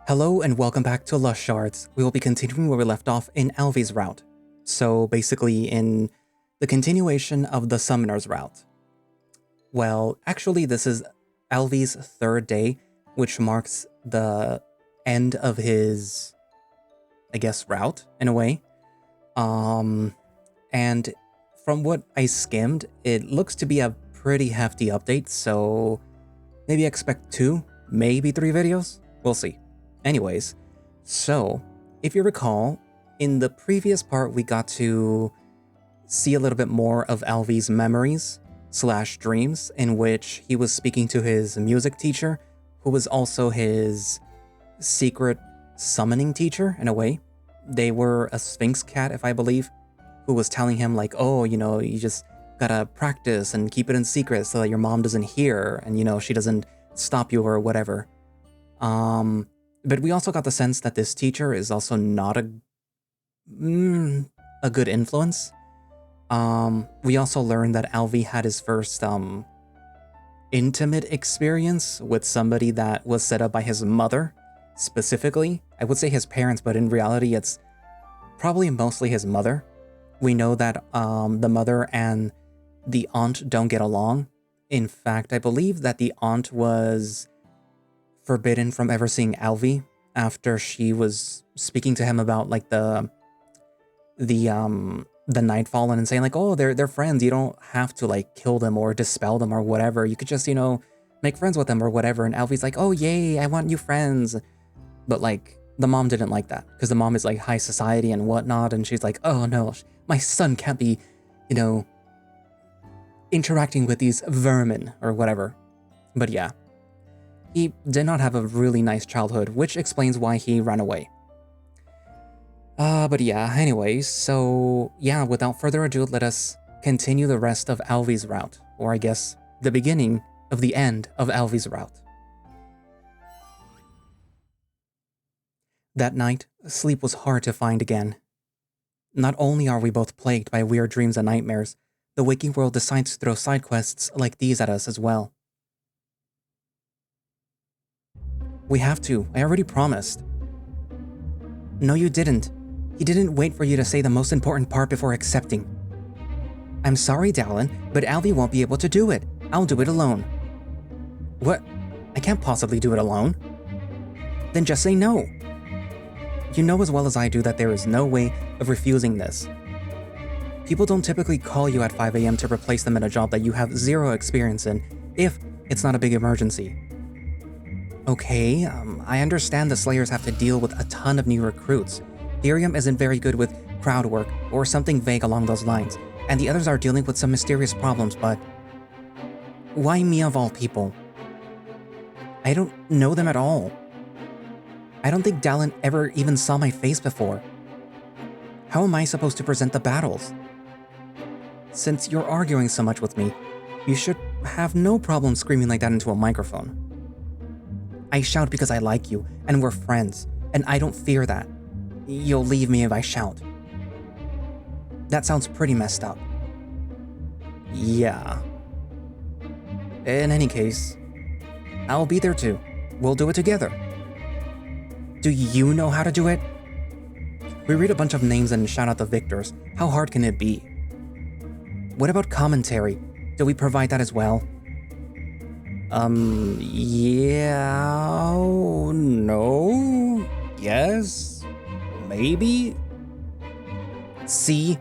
Hello and welcome back to Lush Shards. We will be continuing where we left off in Alvy's route. So basically in the continuation of the Summoner's route. Well, actually this is Alvy's third day, which marks the end of his, I guess, route in a way. And from what I skimmed, it looks to be a pretty hefty update, so maybe expect 2, maybe 3 videos? We'll see. Anyways, so if you recall, in the previous part we got to see a little bit more of Alvy's memories / dreams in which he was speaking to his music teacher, who was also his secret summoning teacher in a way. They were a Sphinx cat, if I believe, who was telling him like, oh, you know, you just gotta practice and keep it in secret so that your mom doesn't hear and, you know, she doesn't stop you or whatever. But we also got the sense that this teacher is also not a good influence. We also learned that Alvy had his first intimate experience with somebody that was set up by his mother, specifically. I would say his parents, but in reality it's probably mostly his mother. We know that the mother and the aunt don't get along. In fact, I believe that the aunt was forbidden from ever seeing Alvy after she was speaking to him about like the Nightfall and saying like, oh, they're friends. You don't have to like kill them or dispel them or whatever. You could just, you know, make friends with them or whatever. And Alvy's like, oh yay, I want new friends. But like the mom didn't like that because the mom is like high society and whatnot. And she's like, oh no, my son can't be, you know, interacting with these vermin or whatever. But yeah. He did not have a really nice childhood, which explains why he ran away. But yeah, anyways, so yeah, without further ado, let us continue the rest of Alvy's route, or I guess the beginning of the end of Alvy's route. That night, sleep was hard to find again. Not only are we both plagued by weird dreams and nightmares, the waking world decides to throw side quests like these at us as well. We have to, I already promised. No, you didn't. He didn't wait for you to say the most important part before accepting. I'm sorry, Dallin, but Alvy won't be able to do it. I'll do it alone. What? I can't possibly do it alone. Then just say no. You know as well as I do that there is no way of refusing this. People don't typically call you at 5 AM to replace them in a job that you have 0 experience in, if it's not a big emergency. Okay, I understand the Slayers have to deal with a ton of new recruits. Therium isn't very good with crowd work or something vague along those lines, and the others are dealing with some mysterious problems, but why me of all people? I don't know them at all. I don't think Dallin ever even saw my face before. How am I supposed to present the battles? Since you're arguing so much with me, you should have no problem screaming like that into a microphone. I shout because I like you, and we're friends, and I don't fear that. You'll leave me if I shout. That sounds pretty messed up. Yeah. In any case, I'll be there too. We'll do it together. Do you know how to do it? We read a bunch of names and shout out the victors. How hard can it be? What about commentary? Do we provide that as well? Yeah, no, yes, maybe? See?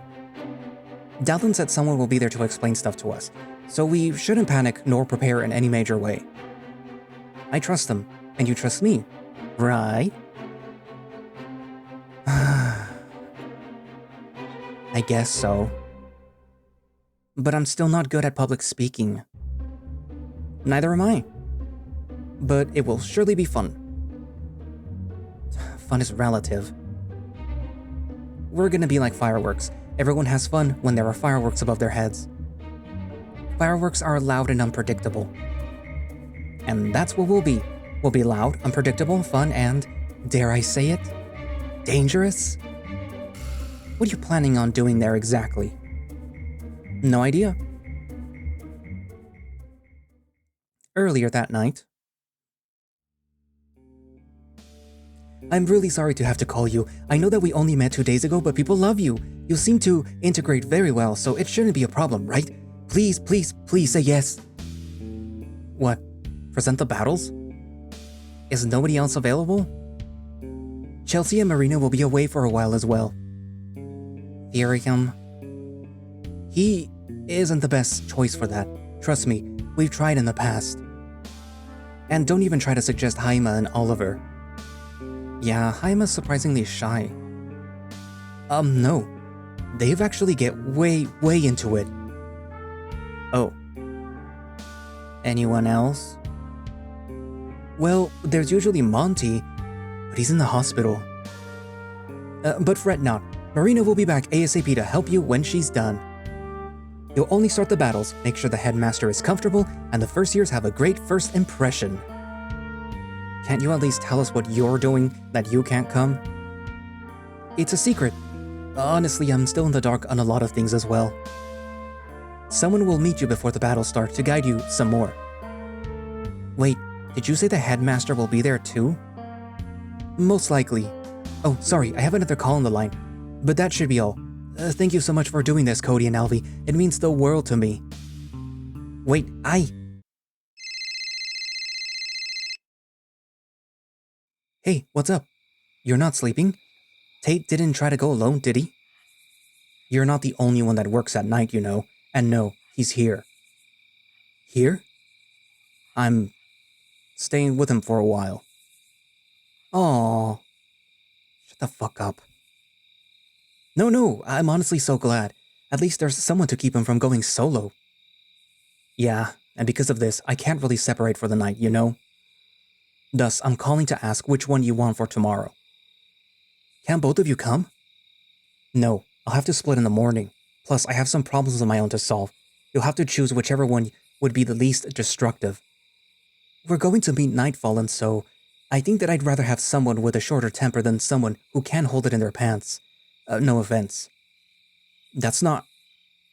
Dallin said someone will be there to explain stuff to us, so we shouldn't panic nor prepare in any major way. I trust them, and you trust me, right? I guess so. But I'm still not good at public speaking. Neither am I. But it will surely be fun. Fun is relative. We're gonna be like fireworks. Everyone has fun when there are fireworks above their heads. Fireworks are loud and unpredictable. And that's what we'll be. We'll be loud, unpredictable, fun, and, dare I say it, dangerous? What are you planning on doing there exactly? No idea. Earlier that night, I'm really sorry to have to call you. I know that we only met 2 days ago, but people love you. You seem to integrate very well, so it shouldn't be a problem, right? Please, please, please say yes. What? Present the battles? Is nobody else available? Chelsea and Marina will be away for a while as well. Therium. He isn't the best choice for that. Trust me, we've tried in the past. And don't even try to suggest Haima and Oliver. Yeah, Haima's surprisingly shy. No. They've actually get way into it. Oh. Anyone else? Well, there's usually Monty, but he's in the hospital. But fret not. Marina will be back ASAP to help you when she's done. You'll only start the battles, make sure the headmaster is comfortable, and the first years have a great first impression. Can't you at least tell us what you're doing that you can't come? It's a secret. Honestly, I'm still in the dark on a lot of things as well. Someone will meet you before the battle starts to guide you some more. Wait, did you say the headmaster will be there too? Most likely. Oh, sorry, I have another call on the line. But that should be all. Thank you so much for doing this, Cody and Alvy. It means the world to me. Wait, Hey, what's up? You're not sleeping? Tate didn't try to go alone, did he? You're not the only one that works at night, you know. And no, he's here. Here? I'm staying with him for a while. Aww. Shut the fuck up. No, I'm honestly so glad. At least there's someone to keep him from going solo. Yeah, and because of this, I can't really separate for the night, you know? Thus, I'm calling to ask which one you want for tomorrow. Can both of you come? No, I'll have to split in the morning. Plus, I have some problems of my own to solve. You'll have to choose whichever one would be the least destructive. We're going to meet Nightfall, and so I think that I'd rather have someone with a shorter temper than someone who can't hold it in their pants. No offense. That's not...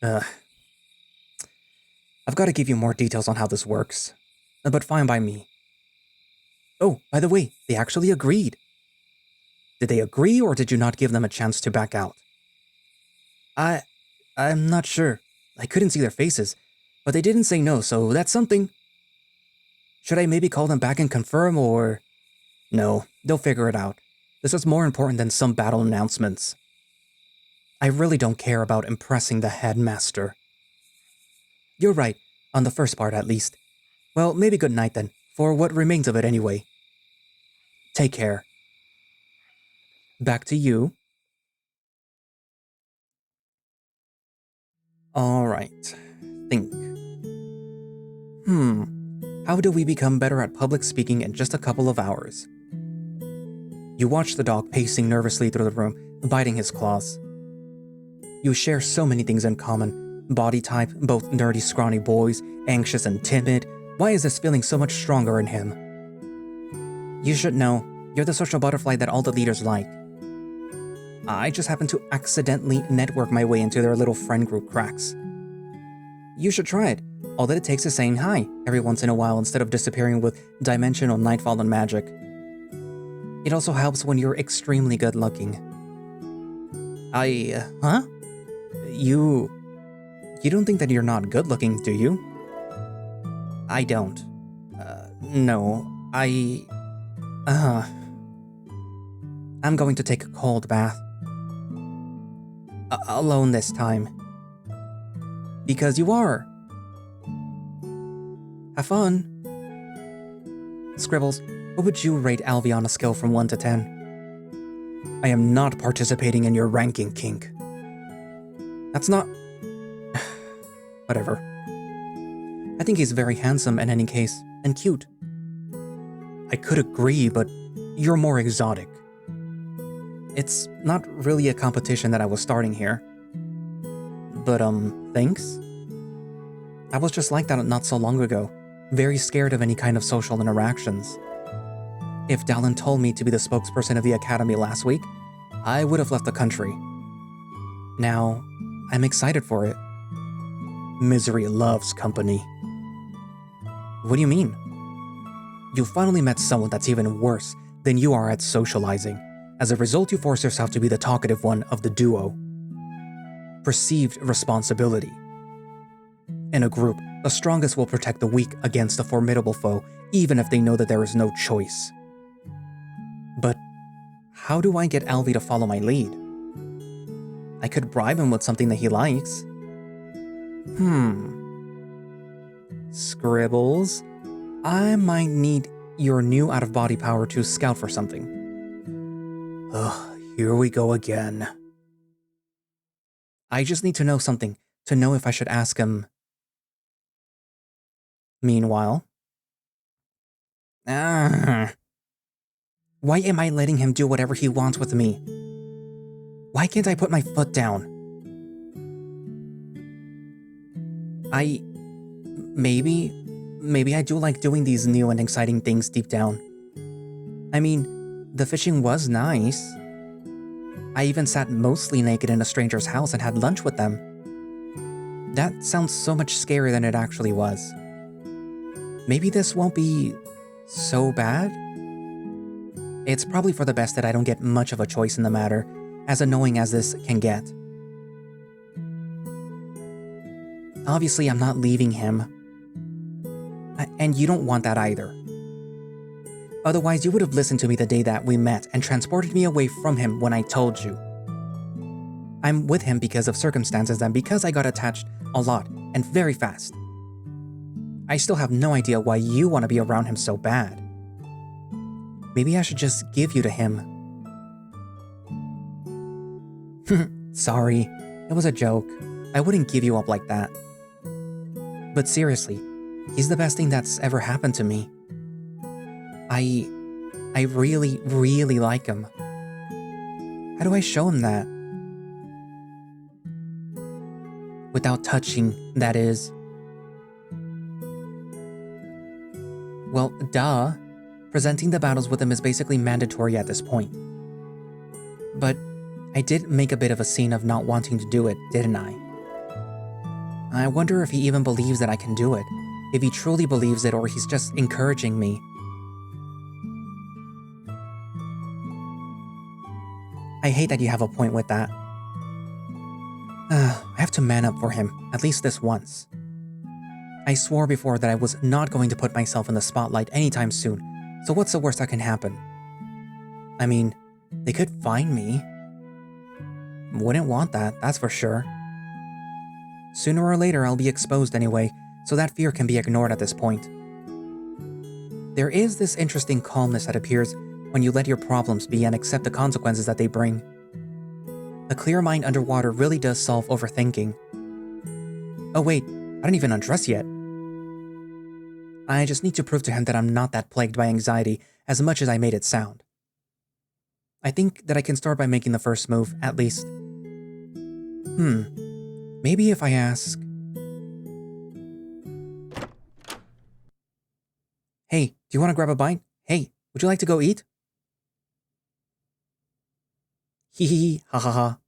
I've got to give you more details on how this works. But fine by me. Oh, by the way, they actually agreed. Did they agree, or did you not give them a chance to back out? I'm not sure. I couldn't see their faces, but they didn't say no, so that's something. Should I maybe call them back and confirm, or... No, they'll figure it out. This is more important than some battle announcements. I really don't care about impressing the headmaster. You're right, on the first part at least. Well, maybe good night then, for what remains of it anyway. Take care. Back to you. Alright, think. How do we become better at public speaking in just a couple of hours? You watch the dog pacing nervously through the room, biting his claws. You share so many things in common. Body type, both nerdy, scrawny boys, anxious and timid. Why is this feeling so much stronger in him? You should know, you're the social butterfly that all the leaders like. I just happen to accidentally network my way into their little friend group cracks. You should try it. All that it takes is saying hi every once in a while instead of disappearing with dimensional nightfall and magic. It also helps when you're extremely good looking. Huh? You don't think that you're not good looking, do you? I don't. No, I'm going to take a cold bath. Alone this time. Because you are. Have fun. Scribbles, what would you rate Alvy on a scale from 1 to 10? I am not participating in your ranking, kink. That's not... Whatever. I think he's very handsome in any case, and cute. I could agree, but you're more exotic. It's not really a competition that I was starting here. But, thanks? I was just like that not so long ago, very scared of any kind of social interactions. If Dallin told me to be the spokesperson of the Academy last week, I would have left the country. Now, I'm excited for it. Misery loves company. What do you mean? You finally met someone that's even worse, than you are at socializing. As a result, you force yourself to be the talkative one of the duo. Perceived responsibility. In a group, the strongest will protect the weak against a formidable foe, even if they know that there is no choice. But how do I get Alvy to follow my lead? I could bribe him with something that he likes. Scribbles, I might need your new out-of-body power to scout for something. Ugh, here we go again. I just need to know something to know if I should ask him. Meanwhile... why am I letting him do whatever he wants with me? Why can't I put my foot down? Maybe I do like doing these new and exciting things deep down. I mean, the fishing was nice. I even sat mostly naked in a stranger's house and had lunch with them. That sounds so much scarier than it actually was. Maybe this won't be so bad? It's probably for the best that I don't get much of a choice in the matter, as annoying as this can get. Obviously, I'm not leaving him. And you don't want that either. Otherwise, you would have listened to me the day that we met and transported me away from him when I told you. I'm with him because of circumstances and because I got attached a lot and very fast. I still have no idea why you want to be around him so bad. Maybe I should just give you to him. Sorry, it was a joke. I wouldn't give you up like that. But seriously, he's the best thing that's ever happened to me. I really, really like him. How do I show him that? Without touching, that is. Well, duh. Presenting the battles with him is basically mandatory at this point. But I did make a bit of a scene of not wanting to do it, didn't I? I wonder if he even believes that I can do it. If he truly believes it or he's just encouraging me. I hate that you have a point with that. I have to man up for him, at least this once. I swore before that I was not going to put myself in the spotlight anytime soon, so what's the worst that can happen? I mean, they could find me. Wouldn't want that, that's for sure. Sooner or later I'll be exposed anyway, so that fear can be ignored at this point. There is this interesting calmness that appears when you let your problems be and accept the consequences that they bring. A clear mind underwater really does solve overthinking. Oh wait, I didn't even undress yet. I just need to prove to him that I'm not that plagued by anxiety as much as I made it sound. I think that I can start by making the first move, at least. Maybe if I ask... Hey, do you want to grab a bite? Hey, would you like to go eat? Hee hee hee, ha ha ha.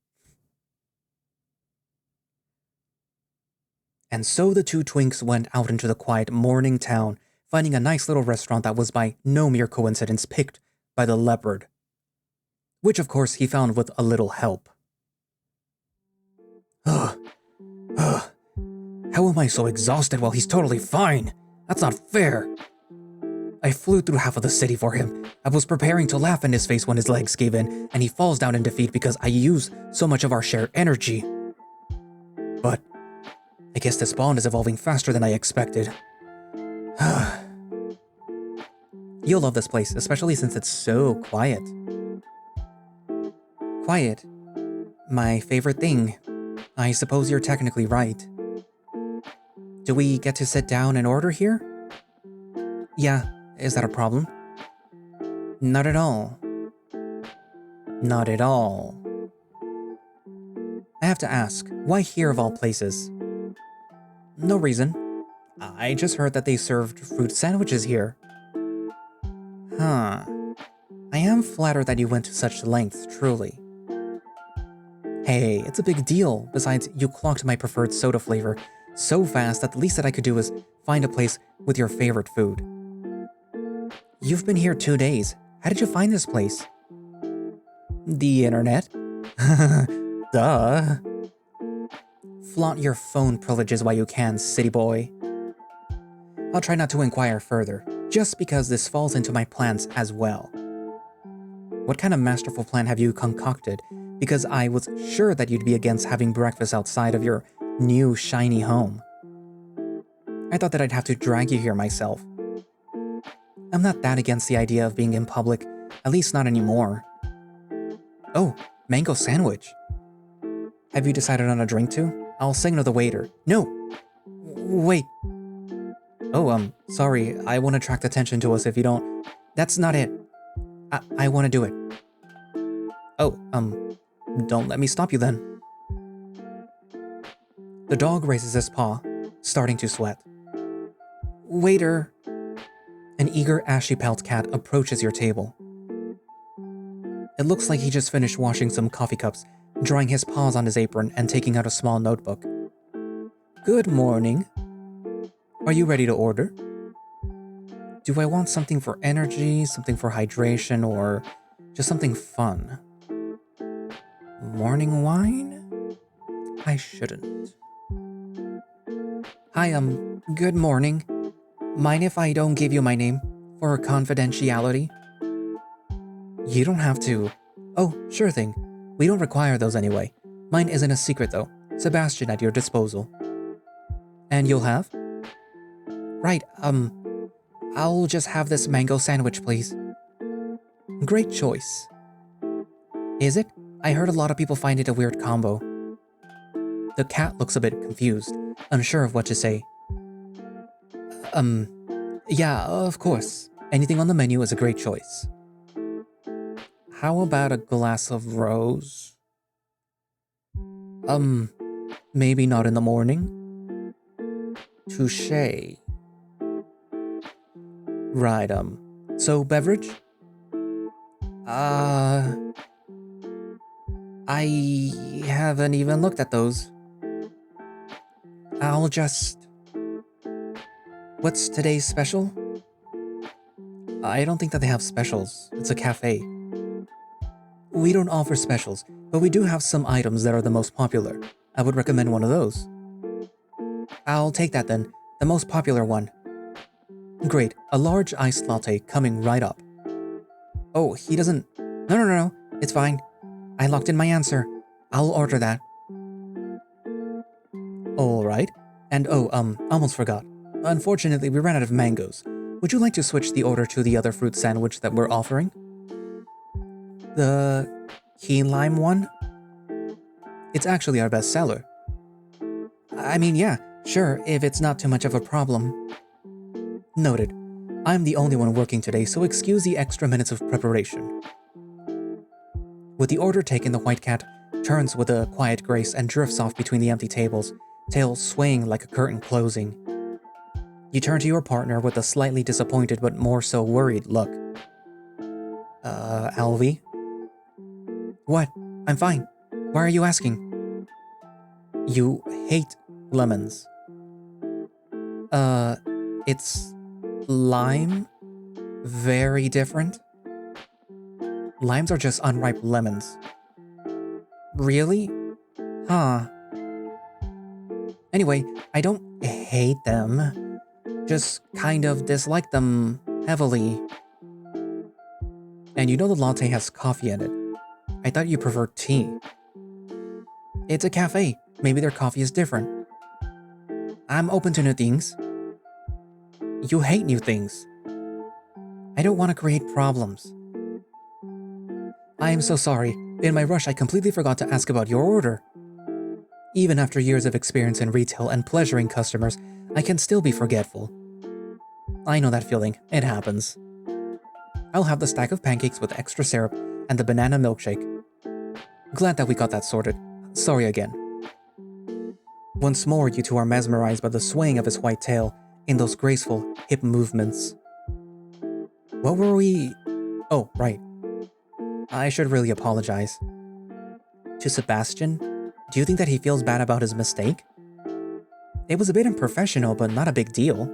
And so the two twinks went out into the quiet morning town, finding a nice little restaurant that was by no mere coincidence picked by the leopard. Which of course he found with a little help. How am I so exhausted while he's totally fine? That's not fair. I flew through half of the city for him. I was preparing to laugh in his face when his legs gave in, and he falls down in defeat because I use so much of our shared energy. But I guess this bond is evolving faster than I expected. You'll love this place, especially since it's so quiet. Quiet. My favorite thing. I suppose you're technically right. Do we get to sit down and order here? Yeah, is that a problem? Not at all. Not at all. I have to ask, why here of all places? No reason. I just heard that they served fruit sandwiches here. Huh. I am flattered that you went to such lengths, truly. Hey, it's a big deal. Besides, you clocked my preferred soda flavor so fast that the least that I could do is find a place with your favorite food. You've been here 2 days. How did you find this place? The internet? Duh. Flaunt your phone privileges while you can, city boy. I'll try not to inquire further, just because this falls into my plans as well. What kind of masterful plan have you concocted? Because I was sure that you'd be against having breakfast outside of your new shiny home. I thought that I'd have to drag you here myself. I'm not that against the idea of being in public, at least not anymore. Oh, mango sandwich. Have you decided on a drink too? I'll signal the waiter. No! Wait. Oh, sorry, I won't attract attention to us if you don't. That's not it. I want to do it. Oh, don't let me stop you then. The dog raises his paw, starting to sweat. Waiter! An eager ashy-pelt cat approaches your table. It looks like he just finished washing some coffee cups, drying his paws on his apron and taking out a small notebook. Good morning. Are you ready to order? Do I want something for energy, something for hydration, or just something fun? Morning wine? I shouldn't. Hi, good morning. Mind if I don't give you my name for confidentiality? You don't have to. Oh, sure thing. We don't require those anyway. Mine isn't a secret though. Sebastian at your disposal. And you'll have? Right, I'll just have this mango sandwich, please. Great choice. Is it? I heard a lot of people find it a weird combo. The cat looks a bit confused, unsure of what to say. Yeah, of course. Anything on the menu is a great choice. How about a glass of rose? Maybe not in the morning? Touché. Right, so beverage? I haven't even looked at those. I'll just... What's today's special? I don't think that they have specials. It's a cafe. We don't offer specials, but we do have some items that are the most popular. I would recommend one of those. I'll take that then, the most popular one. Great, a large iced latte coming right up. Oh, he doesn't... No, it's fine. I locked in my answer. I'll order that. Alright, and almost forgot. Unfortunately, we ran out of mangoes. Would you like to switch the order to the other fruit sandwich that we're offering? The key lime one? It's actually our best seller. I mean, yeah, sure, if it's not too much of a problem. Noted. I'm the only one working today, so excuse the extra minutes of preparation. With the order taken, the white cat turns with a quiet grace and drifts off between the empty tables, tail swaying like a curtain closing. You turn to your partner with a slightly disappointed but more so worried look. Alvy? What? I'm fine. Why are you asking? You hate lemons. It's lime? Very different? Limes are just unripe lemons. Really? Huh. Anyway, I don't hate them. Just kind of dislike them heavily. And you know the latte has coffee in it. I thought you preferred tea. It's a cafe. Maybe their coffee is different. I'm open to new things. You hate new things. I don't want to create problems. I am so sorry. In my rush, I completely forgot to ask about your order. Even after years of experience in retail and pleasuring customers, I can still be forgetful. I know that feeling. It happens. I'll have the stack of pancakes with extra syrup and the banana milkshake. Glad that we got that sorted. Sorry again. Once more, you two are mesmerized by the swaying of his white tail in those graceful, hip movements. What were we... Oh, right. I should really apologize. To Sebastian, do you think that he feels bad about his mistake? It was a bit unprofessional, but not a big deal.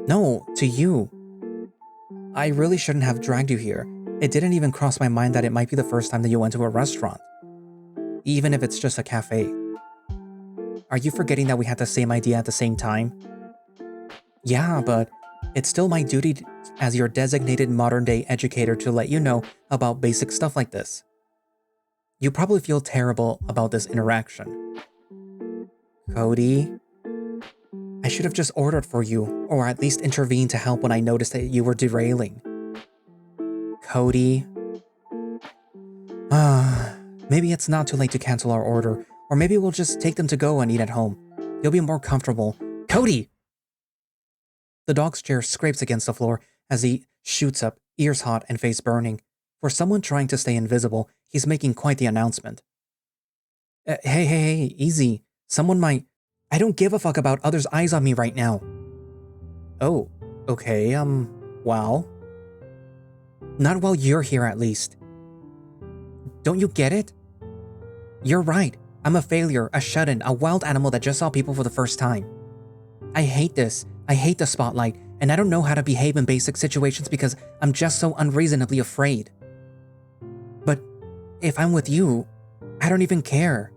No, to you. I really shouldn't have dragged you here. It didn't even cross my mind that it might be the first time that you went to a restaurant. Even if it's just a cafe. Are you forgetting that we had the same idea at the same time? Yeah, but it's still my duty as your designated modern-day educator to let you know about basic stuff like this. You probably feel terrible about this interaction. Cody? I should have just ordered for you, or at least intervened to help when I noticed that you were derailing. Cody? Maybe it's not too late to cancel our order, or maybe we'll just take them to go and eat at home. You'll be more comfortable. Cody! The dog's chair scrapes against the floor as he shoots up, ears hot and face burning. For someone trying to stay invisible, he's making quite the announcement. Hey, easy. Someone might... I don't give a fuck about others' eyes on me right now. Oh, okay, well... Not while you're here, at least. Don't you get it? You're right. I'm a failure, a shut-in, a wild animal that just saw people for the first time. I hate this. I hate the spotlight, and I don't know how to behave in basic situations because I'm just so unreasonably afraid. But if I'm with you, I don't even care.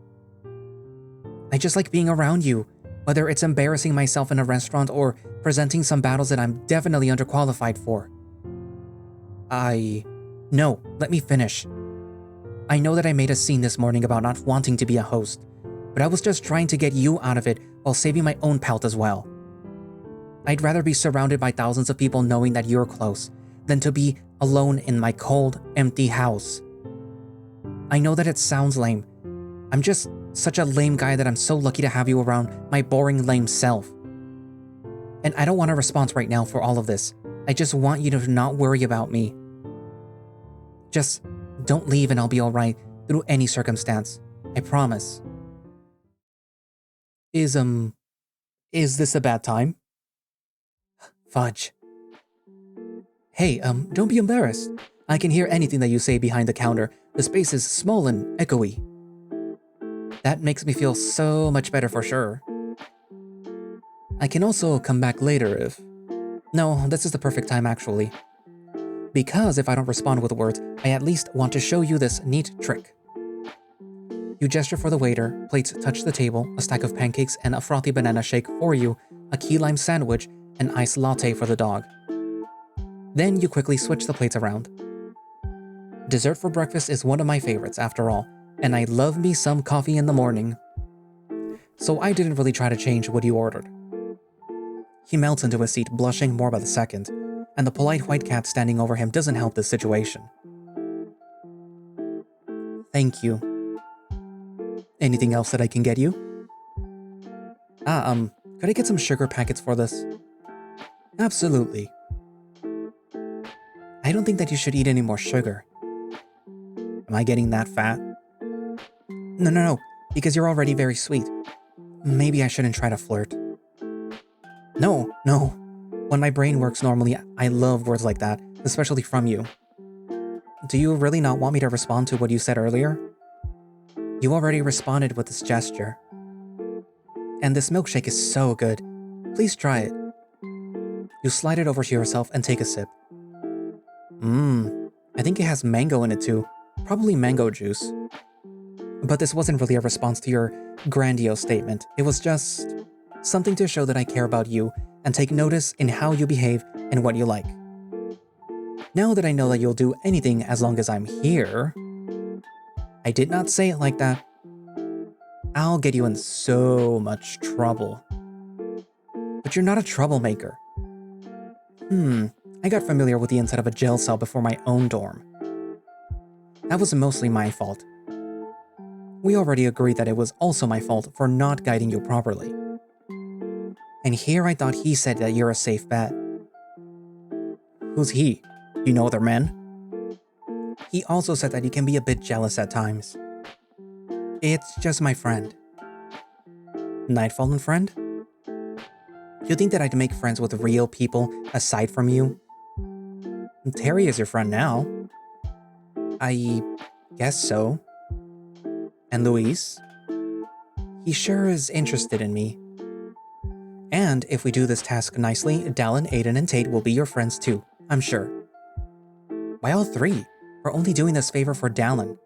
I just like being around you, whether it's embarrassing myself in a restaurant or presenting some battles that I'm definitely underqualified for. No, let me finish. I know that I made a scene this morning about not wanting to be a host, but I was just trying to get you out of it while saving my own pelt as well. I'd rather be surrounded by thousands of people knowing that you're close than to be alone in my cold, empty house. I know that it sounds lame. I'm just such a lame guy that I'm so lucky to have you around my boring, lame self. And I don't want a response right now for all of this. I just want you to not worry about me. Just don't leave and I'll be alright through any circumstance. I promise. Is this a bad time? Fudge. Hey, don't be embarrassed. I can hear anything that you say behind the counter. The space is small and echoey. That makes me feel so much better for sure. I can also come back later if... No, this is the perfect time actually. Because if I don't respond with words, I at least want to show you this neat trick. You gesture for the waiter, plates touch the table, a stack of pancakes and a frothy banana shake for you, a key lime sandwich, an iced latte for the dog. Then you quickly switch the plates around. Dessert for breakfast is one of my favorites after all, and I love me some coffee in the morning. So I didn't really try to change what you ordered. He melts into his seat, blushing more by the second, and the polite white cat standing over him doesn't help this situation. Thank you. Anything else that I can get you? Could I get some sugar packets for this? Absolutely. I don't think that you should eat any more sugar. Am I getting that fat? No, because you're already very sweet. Maybe I shouldn't try to flirt. No. When my brain works normally, I love words like that, especially from you. Do you really not want me to respond to what you said earlier? You already responded with this gesture. And this milkshake is so good. Please try it. You slide it over to yourself and take a sip. I think it has mango in it too. Probably mango juice. But this wasn't really a response to your grandiose statement. It was just something to show that I care about you and take notice in how you behave and what you like. Now that I know that you'll do anything as long as I'm here... I did not say it like that. I'll get you in so much trouble. But you're not a troublemaker. I got familiar with the inside of a jail cell before my own dorm. That was mostly my fault. We already agreed that it was also my fault for not guiding you properly. And here I thought he said that you're a safe bet. Who's he? You know other men? He also said that you can be a bit jealous at times. It's just my friend. Nightfallen friend? You think that I'd make friends with real people aside from you? Terry is your friend now. I guess so. And Luis? He sure is interested in me. And if we do this task nicely, Dallin, Aiden, and Tate will be your friends too, I'm sure. Why all three? We're only doing this favor for Dallin.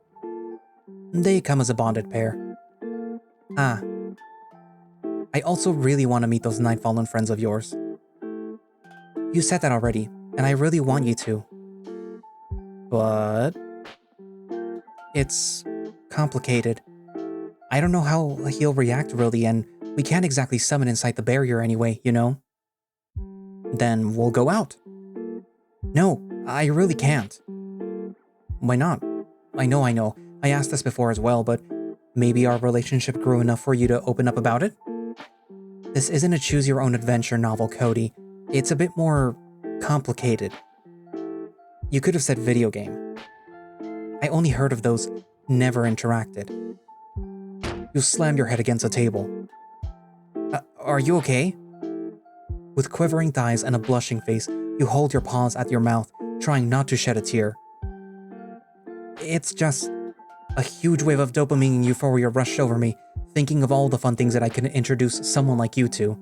They come as a bonded pair. Ah. I also really want to meet those Nightfallen friends of yours. You said that already, and I really want you to. But... it's complicated. I don't know how he'll react really, and we can't exactly summon inside the barrier anyway, you know? Then we'll go out. No, I really can't. Why not? I know. I asked this before as well, but maybe our relationship grew enough for you to open up about it? This isn't a choose-your-own-adventure novel, Cody. It's a bit more complicated. You could have said video game. I only heard of those, never interacted. You slam your head against a table. Are you okay? With quivering thighs and a blushing face, you hold your paws at your mouth, trying not to shed a tear. It's just a huge wave of dopamine and euphoria rushed over me, thinking of all the fun things that I could introduce someone like you to.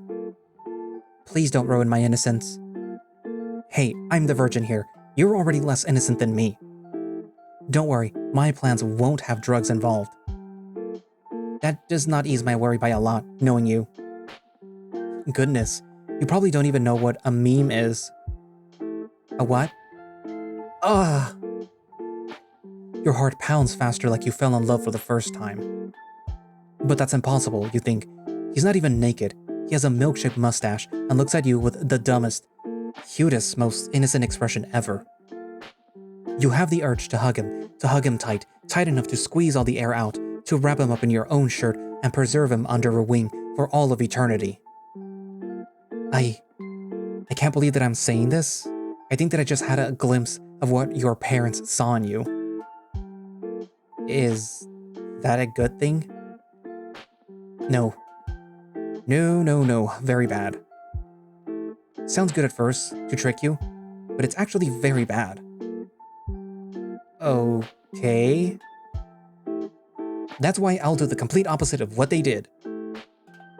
Please don't ruin my innocence. Hey, I'm the virgin here. You're already less innocent than me. Don't worry, my plans won't have drugs involved. That does not ease my worry by a lot, knowing you. Goodness, you probably don't even know what a meme is. A what? Ugh! Your heart pounds faster like you fell in love for the first time. But that's impossible, you think. He's not even naked. He has a milkshake mustache and looks at you with the dumbest, cutest, most innocent expression ever. You have the urge to hug him tight enough to squeeze all the air out, to wrap him up in your own shirt and preserve him under a wing for all of eternity. I can't believe that I'm saying this. I think that I just had a glimpse of what your parents saw in you. Is that a good thing? No. No, very bad. Sounds good at first, to trick you, but it's actually very bad. Okay. That's why I'll do the complete opposite of what they did.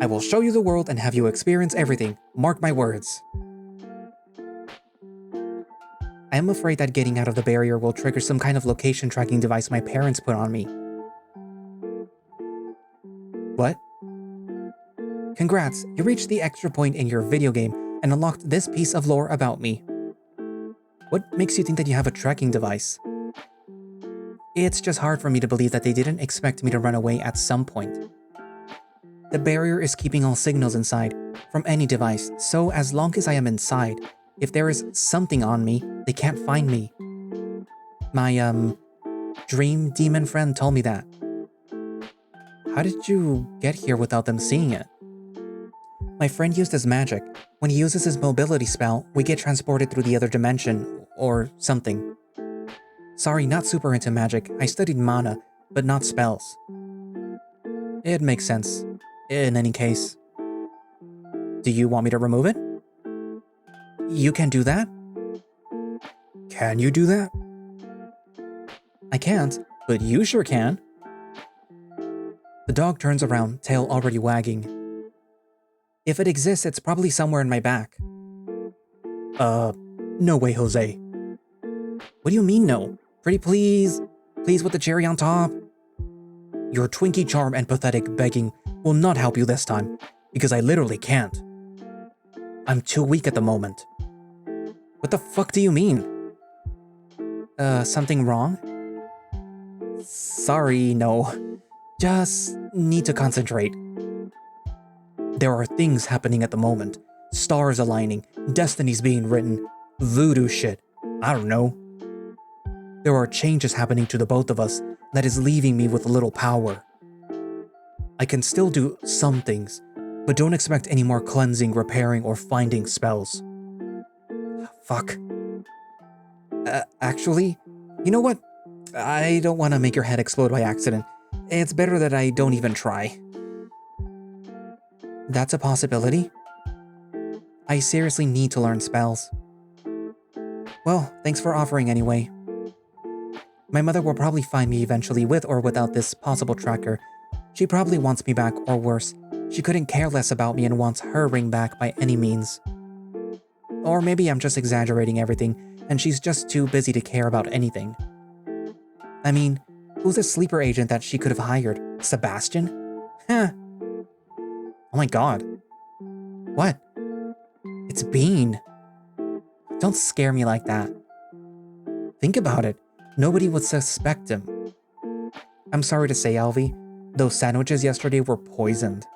I will show you the world and have you experience everything, mark my words. I am afraid that getting out of the barrier will trigger some kind of location tracking device my parents put on me. What? Congrats, you reached the extra point in your video game and unlocked this piece of lore about me. What makes you think that you have a tracking device? It's just hard for me to believe that they didn't expect me to run away at some point. The barrier is keeping all signals inside, from any device, so as long as I am inside, if there is something on me, they can't find me. My, dream demon friend told me that. How did you get here without them seeing it? My friend used his magic. When he uses his mobility spell, we get transported through the other dimension, or something. Sorry, not super into magic. I studied mana, but not spells. It makes sense. In any case. Do you want me to remove it? You can do that? Can you do that? I can't, but you sure can. The dog turns around, tail already wagging. If it exists, it's probably somewhere in my back. No way, Jose. What do you mean no? Pretty please? Please with the cherry on top? Your Twinkie charm and pathetic begging will not help you this time, because I literally can't. I'm too weak at the moment. What the fuck do you mean? Something wrong? Sorry, no. Just need to concentrate. There are things happening at the moment. Stars aligning, destinies being written, voodoo shit. I don't know. There are changes happening to the both of us that is leaving me with little power. I can still do some things, but don't expect any more cleansing, repairing, or finding spells. Fuck. Actually, you know what? I don't want to make your head explode by accident. It's better that I don't even try. That's a possibility. I seriously need to learn spells. Well, thanks for offering anyway. My mother will probably find me eventually with or without this possible tracker. She probably wants me back, or worse, she couldn't care less about me and wants her ring back by any means. Or maybe I'm just exaggerating everything, and she's just too busy to care about anything. I mean, who's a sleeper agent that she could have hired? Sebastian? Huh. Oh my god. What? It's Bean. Don't scare me like that. Think about it. Nobody would suspect him. I'm sorry to say, Alvy, those sandwiches yesterday were poisoned.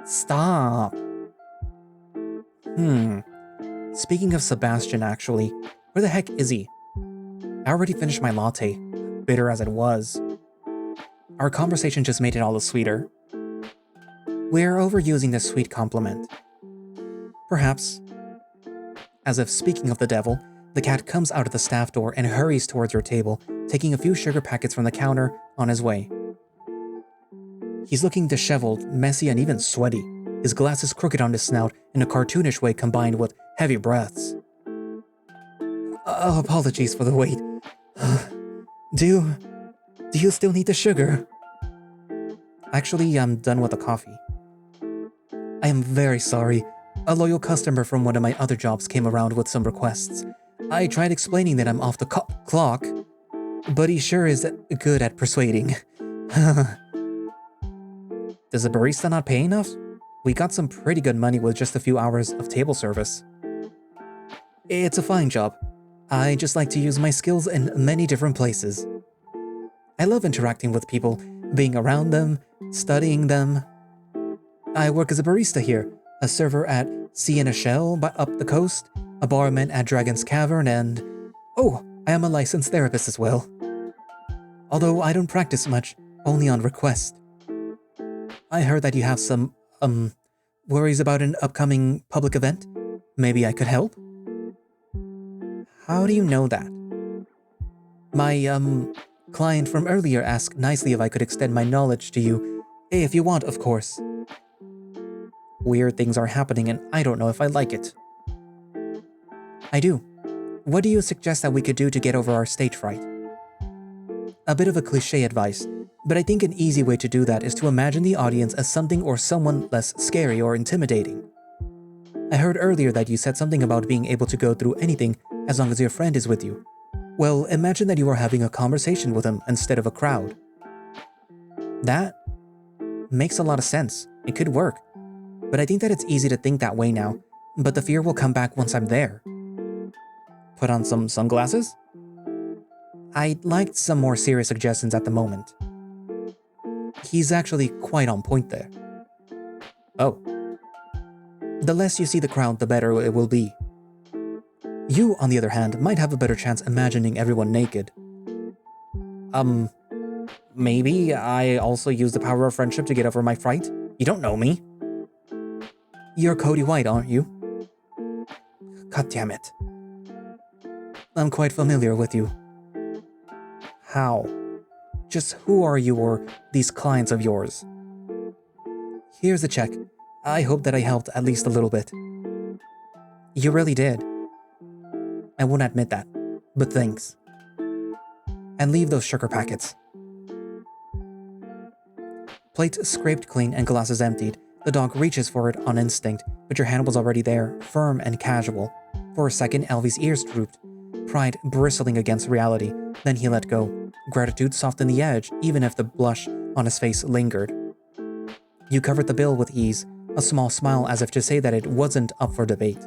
Stop. Speaking of Sebastian, actually, where the heck is he? I already finished my latte, bitter as it was. Our conversation just made it all the sweeter. We're overusing this sweet compliment. Perhaps. As if speaking of the devil, the cat comes out of the staff door and hurries towards your table, taking a few sugar packets from the counter on his way. He's looking disheveled, messy, and even sweaty, his glasses crooked on his snout in a cartoonish way combined with heavy breaths. Apologies for the wait. Do you still need the sugar? Actually, I'm done with the coffee. I am very sorry. A loyal customer from one of my other jobs came around with some requests. I tried explaining that I'm off the clock, but he sure is good at persuading. Does the barista not pay enough? We got some pretty good money with just a few hours of table service. It's a fine job. I just like to use my skills in many different places. I love interacting with people, being around them, studying them. I work as a barista here, a server at Sienna Shell up the coast, a barman at Dragon's Cavern, and... oh, I am a licensed therapist as well. Although I don't practice much, only on request. I heard that you have some, worries about an upcoming public event. Maybe I could help? How do you know that? My, client from earlier asked nicely if I could extend my knowledge to you. If you want, of course. Weird things are happening and I don't know if I like it. I do. What do you suggest that we could do to get over our stage fright? A bit of a cliché advice, but I think an easy way to do that is to imagine the audience as something or someone less scary or intimidating. I heard earlier that you said something about being able to go through anything as long as your friend is with you. Well, imagine that you are having a conversation with him instead of a crowd. That makes a lot of sense. It could work. But I think that it's easy to think that way now, but the fear will come back once I'm there. Put on some sunglasses? I'd like some more serious suggestions at the moment. He's actually quite on point there. Oh. The less you see the crowd, the better it will be. You, on the other hand, might have a better chance imagining everyone naked. Maybe I also use the power of friendship to get over my fright? You don't know me. You're Cody White, aren't you? God damn it. I'm quite familiar with you. How? Just who are you or these clients of yours? Here's a check. I hope that I helped at least a little bit. You really did. I won't admit that, but thanks. And leave those sugar packets. Plate scraped clean and glasses emptied, the dog reaches for it on instinct, but your hand was already there, firm and casual. For a second, Alvy's ears drooped, pride bristling against reality. Then he let go. Gratitude softened the edge, even if the blush on his face lingered. You covered the bill with ease, a small smile as if to say that it wasn't up for debate.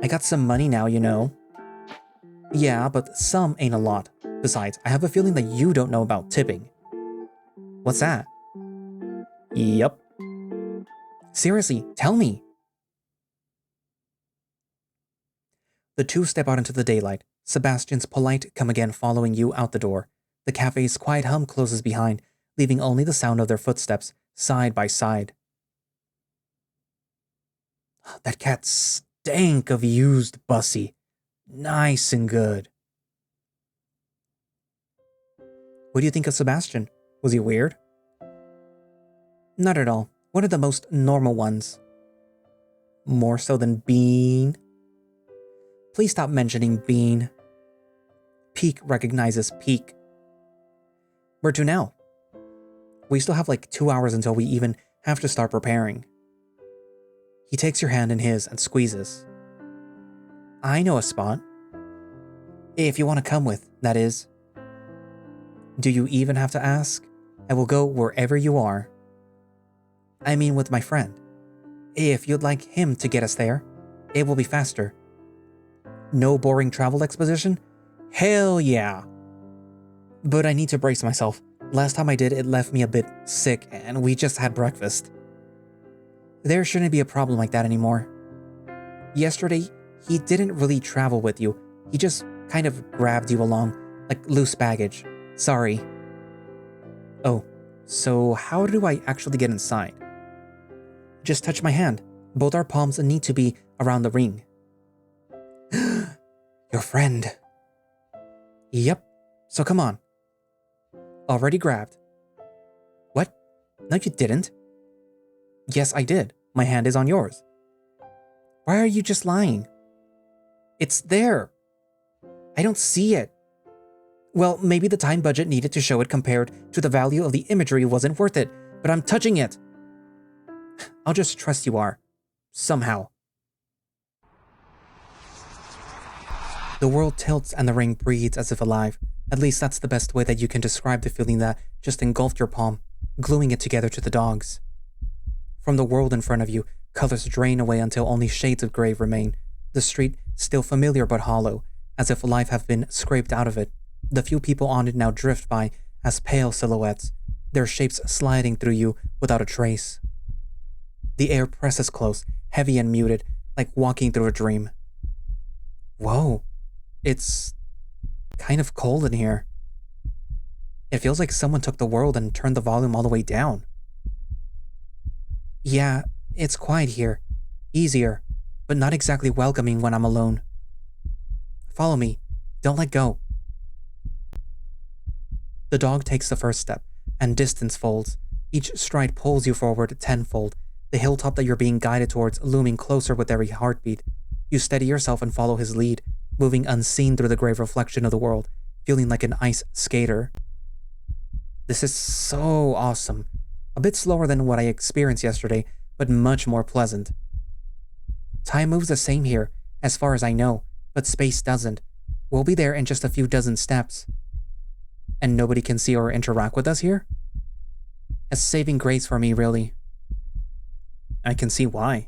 I got some money now, you know. Yeah, but some ain't a lot. Besides, I have a feeling that you don't know about tipping. What's that? Yup. Seriously, tell me. The two step out into the daylight, Sebastian's polite come again following you out the door. The cafe's quiet hum closes behind, leaving only the sound of their footsteps, side by side. That cat stank of used bussy. Nice and good. What do you think of Sebastian? Was he weird? Not at all. One of the most normal ones. More so than Bean? Please stop mentioning Bean. Peak recognizes Peak. Where to now? We still have like 2 hours until we even have to start preparing. He takes your hand in his and squeezes. I know a spot. If you want to come with, that is. Do you even have to ask? I will go wherever you are. I mean with my friend. If you'd like him to get us there, it will be faster. No boring travel exposition? Hell yeah. But I need to brace myself. Last time I did, it left me a bit sick and we just had breakfast. There shouldn't be a problem like that anymore. Yesterday, he didn't really travel with you. He just kind of grabbed you along, like loose baggage. Sorry. Oh, so how do I actually get inside? Just touch my hand. Both our palms need to be around the ring. Your friend. Yep, so come on. Already grabbed. What? No, you didn't. Yes, I did. My hand is on yours. Why are you just lying? It's there. I don't see it. Well, maybe the time budget needed to show it compared to the value of the imagery wasn't worth it, but I'm touching it. I'll just trust you are. Somehow. The world tilts and the ring breathes as if alive. At least that's the best way that you can describe the feeling that just engulfed your palm, gluing it together to the dogs. From the world in front of you, colors drain away until only shades of gray remain. The street still familiar but hollow, as if life have been scraped out of it. The few people on it now drift by as pale silhouettes, their shapes sliding through you without a trace. The air presses close, heavy and muted, like walking through a dream. Whoa, it's kind of cold in here. It feels like someone took the world and turned the volume all the way down. Yeah, it's quiet here. Easier, but not exactly welcoming when I'm alone. Follow me. Don't let go. The dog takes the first step, and distance folds. Each stride pulls you forward tenfold, the hilltop that you're being guided towards looming closer with every heartbeat. You steady yourself and follow his lead, moving unseen through the gray reflection of the world, feeling like an ice skater. This is so awesome. A bit slower than what I experienced yesterday, but much more pleasant. Time moves the same here, as far as I know, but space doesn't. We'll be there in just a few dozen steps. And nobody can see or interact with us here? A saving grace for me, really. I can see why.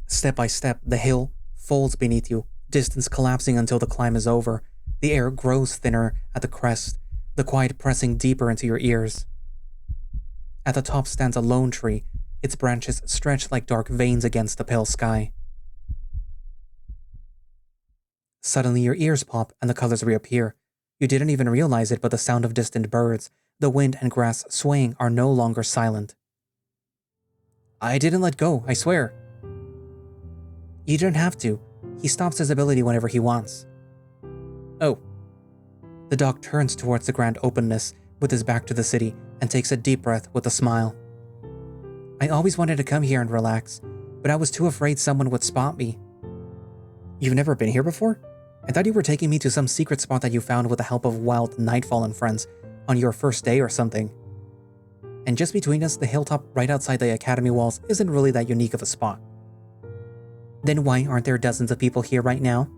Step by step, the hill folds beneath you, distance collapsing until the climb is over. The air grows thinner at the crest, the quiet pressing deeper into your ears. At the top stands a lone tree, its branches stretched like dark veins against the pale sky. Suddenly your ears pop and the colors reappear. You didn't even realize it, but the sound of distant birds, the wind and grass swaying are no longer silent. I didn't let go, I swear. You don't have to. He stops his ability whenever he wants. Oh. The dog turns towards the grand openness with his back to the city and takes a deep breath with a smile. I always wanted to come here and relax, but I was too afraid someone would spot me. You've never been here before? I thought you were taking me to some secret spot that you found with the help of wild Nightfall and friends on your first day or something. And just between us, the hilltop right outside the academy walls isn't really that unique of a spot. Then why aren't there dozens of people here right now?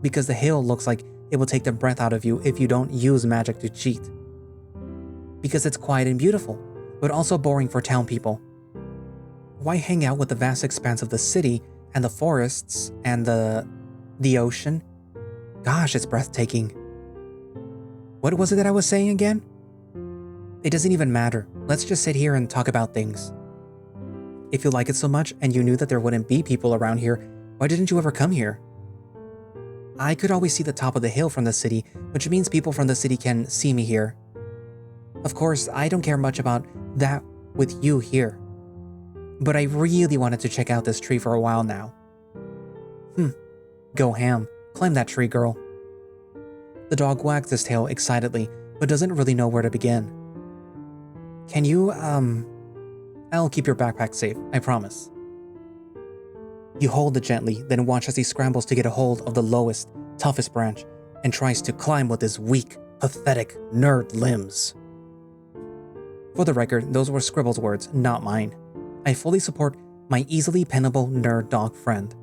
Because the hill looks like it will take the breath out of you if you don't use magic to cheat. Because it's quiet and beautiful, but also boring for town people. Why hang out with the vast expanse of the city and the forests and the ocean? Gosh, it's breathtaking. What was it that I was saying again? It doesn't even matter. Let's just sit here and talk about things. If you like it so much and you knew that there wouldn't be people around here, why didn't you ever come here? I could always see the top of the hill from the city, which means people from the city can see me here. Of course, I don't care much about that with you here. But I really wanted to check out this tree for a while now. Go ham. Climb that tree, girl. The dog wags his tail excitedly, but doesn't really know where to begin. Can you, I'll keep your backpack safe, I promise. You hold it gently, then watch as he scrambles to get a hold of the lowest, toughest branch and tries to climb with his weak, pathetic nerd limbs. For the record, those were Scribble's words, not mine. I fully support my easily pennable nerd dog friend.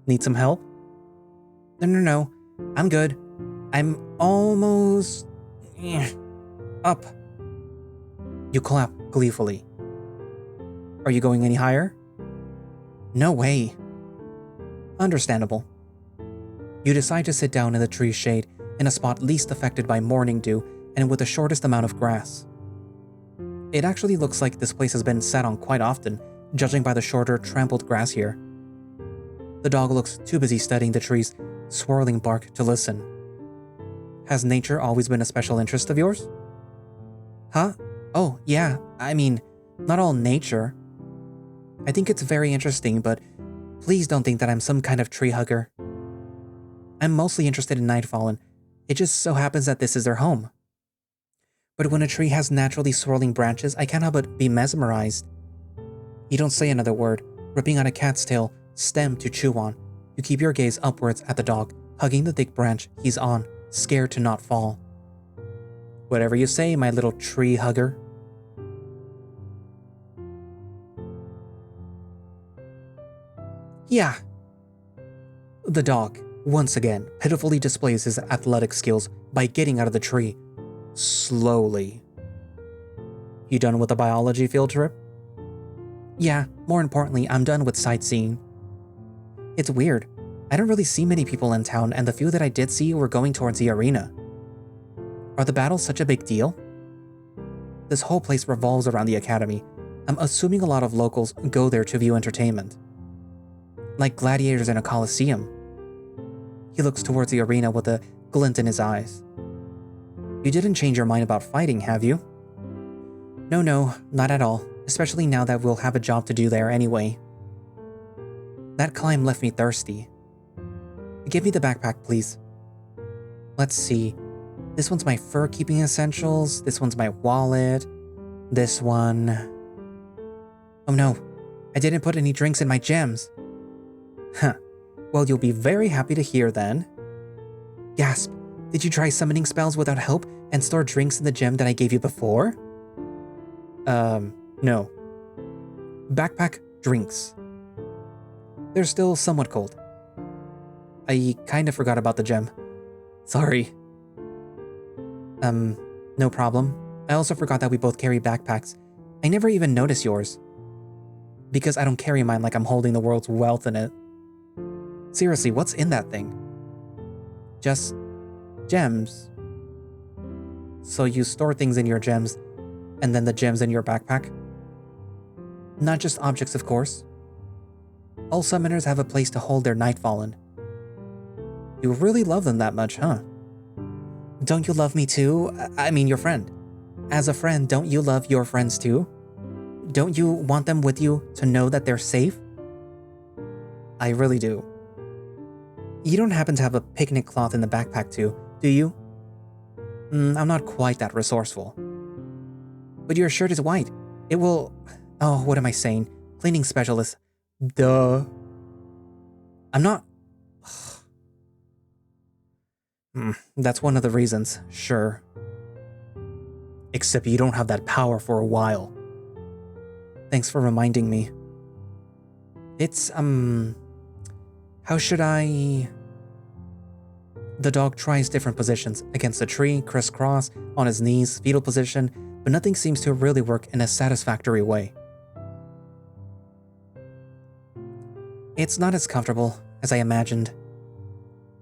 Need some help? No. I'm good. I'm almost... up. You clap gleefully. Are you going any higher? No way. Understandable. You decide to sit down in the tree's shade in a spot least affected by morning dew and with the shortest amount of grass. It actually looks like this place has been sat on quite often, judging by the shorter, trampled grass here. The dog looks too busy studying the tree's swirling bark to listen. Has nature always been a special interest of yours? Huh? Oh, yeah. I mean, not all nature. I think it's very interesting, but please don't think that I'm some kind of tree hugger. I'm mostly interested in Nightfallen. It just so happens that this is their home. But when a tree has naturally swirling branches, I can't help but be mesmerized. You don't say another word, ripping out a cat's tail stem to chew on. You keep your gaze upwards at the dog, hugging the thick branch he's on, scared to not fall. Whatever you say, my little tree hugger. Yeah. The dog, once again, pitifully displays his athletic skills by getting out of the tree. Slowly. You done with the biology field trip? Yeah, more importantly, I'm done with sightseeing. It's weird. I don't really see many people in town, and the few that I did see were going towards the arena. Are the battles such a big deal? This whole place revolves around the academy. I'm assuming a lot of locals go there to view entertainment. Like gladiators in a coliseum. He looks towards the arena with a glint in his eyes. You didn't change your mind about fighting, have you? No, not at all, especially now that we'll have a job to do there anyway. That climb left me thirsty. Give me the backpack, please. Let's see. This one's my fur keeping essentials, this one's my wallet, this one... Oh no, I didn't put any drinks in my gems. Huh, well you'll be very happy to hear then. Gasp, did you try summoning spells without help and store drinks in the gem that I gave you before? No. Backpack, drinks. They're still somewhat cold. I kinda forgot about the gem. Sorry. No problem. I also forgot that we both carry backpacks. I never even noticed yours. Because I don't carry mine like I'm holding the world's wealth in it. Seriously, what's in that thing? Just gems. So you store things in your gems, and then the gems in your backpack? Not just objects, of course. All summoners have a place to hold their Nightfallen. You really love them that much, huh? Don't you love me too? I mean, your friend. As a friend, don't you love your friends too? Don't you want them with you to know that they're safe? I really do. You don't happen to have a picnic cloth in the backpack too, do you? I'm not quite that resourceful. But your shirt is white. It will... Oh, what am I saying? Cleaning specialist. Duh. I'm not... That's one of the reasons, sure. Except you don't have that power for a while. Thanks for reminding me. It's, how should I... The dog tries different positions, against a tree, crisscross, on his knees, fetal position, but nothing seems to really work in a satisfactory way. It's not as comfortable as I imagined.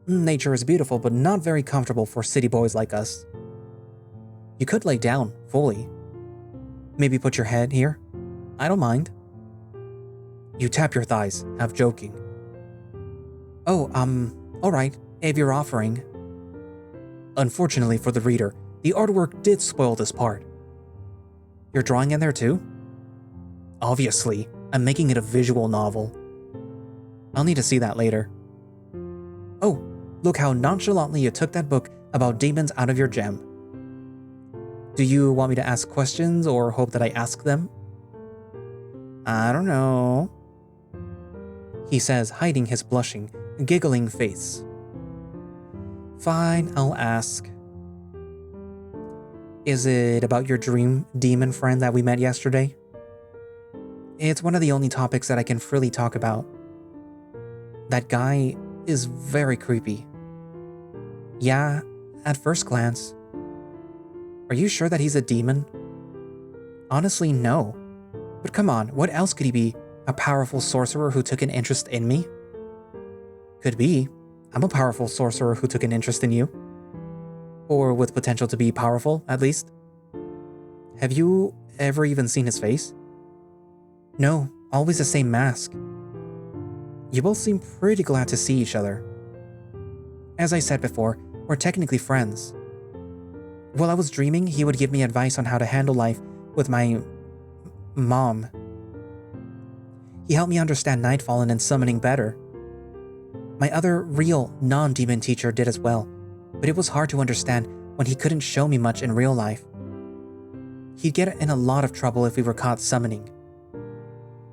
Nature is beautiful, but not very comfortable for city boys like us. You could lay down, fully. Maybe put your head here. I don't mind. You tap your thighs, half joking. Oh, alright, if you're offering. Unfortunately for the reader, the artwork did spoil this part. You're drawing in there too? Obviously, I'm making it a visual novel. I'll need to see that later. Oh, look how nonchalantly you took that book about demons out of your gem. Do you want me to ask questions or hope that I ask them? I don't know, he says, hiding his blushing, giggling face. Fine, I'll ask. Is it about your dream demon friend that we met yesterday? It's one of the only topics that I can freely talk about. That guy is very creepy. Yeah, at first glance. Are you sure that he's a demon? Honestly, no. But come on, what else could he be? A powerful sorcerer who took an interest in me? Could be. I'm a powerful sorcerer who took an interest in you. Or with potential to be powerful, at least. Have you ever even seen his face? No, always the same mask. You both seem pretty glad to see each other. As I said before, we're technically friends. While I was dreaming, he would give me advice on how to handle life with my mom. He helped me understand Nightfallen and summoning better. My other real non-demon teacher did as well, but it was hard to understand when he couldn't show me much in real life. He'd get in a lot of trouble if we were caught summoning.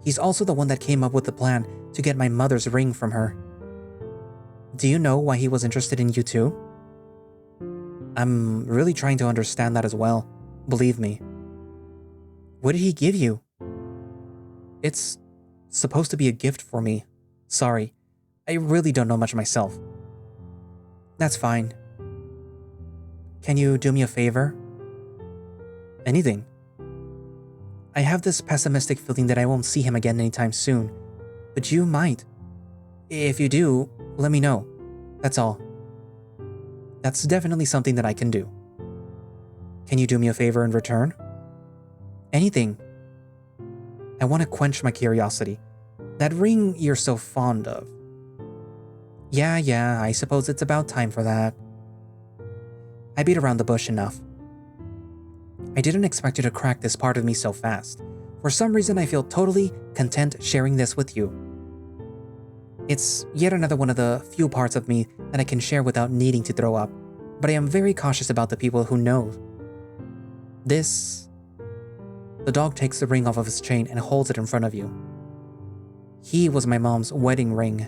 He's also the one that came up with the plan to get my mother's ring from her. Do you know why he was interested in you too? I'm really trying to understand that as well, believe me. What did he give you? It's supposed to be a gift for me. Sorry, I really don't know much myself. That's fine. Can you do me a favor? Anything. I have this pessimistic feeling that I won't see him again anytime soon, but you might. If you do, let me know. That's all. That's definitely something that I can do. Can you do me a favor in return? Anything. I want to quench my curiosity. That ring you're so fond of. Yeah, I suppose it's about time for that. I beat around the bush enough. I didn't expect you to crack this part of me so fast. For some reason, I feel totally content sharing this with you. It's yet another one of the few parts of me that I can share without needing to throw up, but I am very cautious about the people who know. The dog takes the ring off of his chain and holds it in front of you. He was my mom's wedding ring.